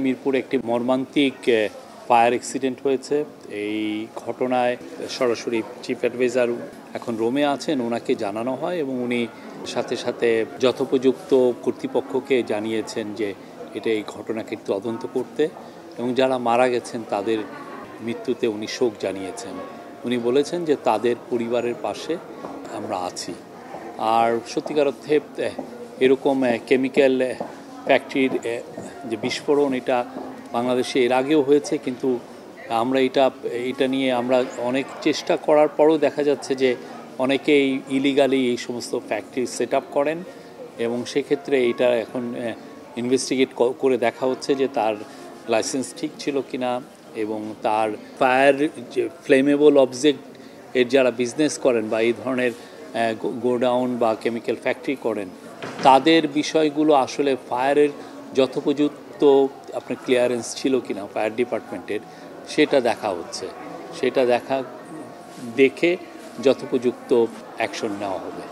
মিরপুরে একটি মর্মান্তিক ফায়ার অ্যাক্সিডেন্ট হয়েছে। এই ঘটনায় সরাসরি চিফ অ্যাডভাইজার এখন রোমে আছেন, ওনাকে জানানো হয় এবং উনি সাথে সাথে যথোপযুক্ত কর্তৃপক্ষকে জানিয়েছেন যে এই ঘটনাকে তদন্ত করতে, এবং যারা মারা গেছেন তাদের মৃত্যুতে উনি শোক জানিয়েছেন। উনি বলেছেন যে তাদের পরিবারের পাশে আমরা আছি। আর সত্যিকার অর্থে এরকম কেমিক্যাল ফ্যাক্টরির যে বিস্ফোরণ, এটা বাংলাদেশে এর আগেও হয়েছে, কিন্তু আমরা এটা নিয়ে আমরা অনেক চেষ্টা করার পরও দেখা যাচ্ছে যে অনেকেই ইলিগালি এই সমস্ত ফ্যাক্টরি সেট আপ করেন, এবং সেক্ষেত্রে এটা এখন ইনভেস্টিগেট করে দেখা হচ্ছে যে তার লাইসেন্স ঠিক ছিল কিনা, এবং তার ফায়ার যে ফ্লেমেবল অবজেক্ট এর যারা বিজনেস করেন বা এই ধরনের গোডাউন বা কেমিক্যাল ফ্যাক্টরি করেন, তাদের বিষয়গুলো আসলে ফায়ারের যথোপযুক্ত আপনার ক্লিয়ারেন্স ছিল কিনা ফায়ার ডিপার্টমেন্টের, সেটা দেখা হচ্ছে। সেটা দেখে যথোপযুক্ত অ্যাকশন নেওয়া হবে।